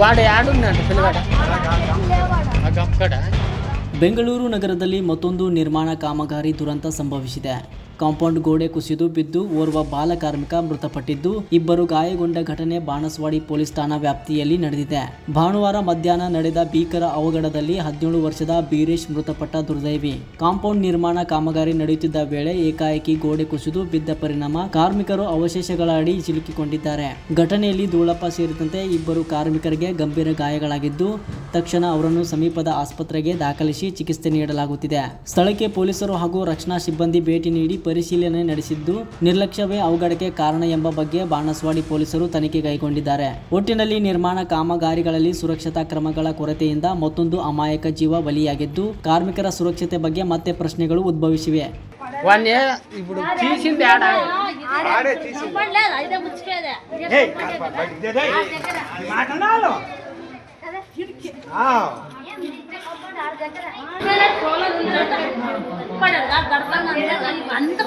వాడు ఆడున్నాడు పిల్లగాడు అక్కడ. ಬೆಂಗಳೂರು ನಗರದಲ್ಲಿ ಮತ್ತೊಂದು ನಿರ್ಮಾಣ ಕಾಮಗಾರಿ ದುರಂತ ಸಂಭವಿಸಿದೆ. ಕಾಂಪೌಂಡ್ ಗೋಡೆ ಕುಸಿದು ಬಿದ್ದು ಓರ್ವ ಬಾಲ ಕಾರ್ಮಿಕ ಮೃತಪಟ್ಟಿದ್ದು, ಇಬ್ಬರು ಗಾಯಗೊಂಡ ಘಟನೆ ಬಾಣಸ್ವಾಡಿ ಪೊಲೀಸ್ ಠಾಣಾ ವ್ಯಾಪ್ತಿಯಲ್ಲಿ ನಡೆದಿದೆ. ಭಾನುವಾರ ಮಧ್ಯಾಹ್ನ ನಡೆದ ಭೀಕರ ಅವಘಡದಲ್ಲಿ 17 ವರ್ಷದ ಬೀರೇಶ್ ಮೃತಪಟ್ಟ ದುರ್ದೈವಿ. ಕಾಂಪೌಂಡ್ ನಿರ್ಮಾಣ ಕಾಮಗಾರಿ ನಡೆಯುತ್ತಿದ್ದ ವೇಳೆ ಏಕಾಏಕಿ ಗೋಡೆ ಕುಸಿದು ಬಿದ್ದ ಪರಿಣಾಮ ಕಾರ್ಮಿಕರು ಅವಶೇಷಗಳ ಅಡಿ ಸಿಲುಕಿಕೊಂಡಿದ್ದಾರೆ. ಘಟನೆಯಲ್ಲಿ ಧೂಳಪ್ಪ ಸೇರಿದಂತೆ ಇಬ್ಬರು ಕಾರ್ಮಿಕರಿಗೆ ಗಂಭೀರ ಗಾಯಗಳಾಗಿದ್ದು, ತಕ್ಷಣ ಅವರನ್ನು ಸಮೀಪದ ಆಸ್ಪತ್ರೆಗೆ ದಾಖಲಿಸಿ ಚಿಕಿತ್ಸೆ ನೀಡಲಾಗುತ್ತಿದೆ. ಸ್ಥಳಕ್ಕೆ ಪೊಲೀಸರು ಹಾಗೂ ರಕ್ಷಣಾ ಸಿಬ್ಬಂದಿ ಭೇಟಿ ನೀಡಿ ಪರಿಶೀಲನೆ ನಡೆಸಿದ್ದು, ನಿರ್ಲಕ್ಷ್ಯವೇ ಅವಘಡಕ್ಕೆ ಕಾರಣ ಎಂಬ ಬಗ್ಗೆ ಬಾಣಸ್ವಾಡಿ ಪೊಲೀಸರು ತನಿಖೆ ಕೈಗೊಂಡಿದ್ದಾರೆ. ಒಟ್ಟಿನಲ್ಲಿ ನಿರ್ಮಾಣ ಕಾಮಗಾರಿಗಳಲ್ಲಿ ಸುರಕ್ಷತಾ ಕ್ರಮಗಳ ಕೊರತೆಯಿಂದ ಮತ್ತೊಂದು ಅಮಾಯಕ ಜೀವ ಬಲಿಯಾಗಿದ್ದು, ಕಾರ್ಮಿಕರ ಸುರಕ್ಷತೆ ಬಗ್ಗೆ ಮತ್ತೆ ಪ್ರಶ್ನೆಗಳು ಉದ್ಭವಿಸಿವೆ. ఇప్పుడు తీసింది అంత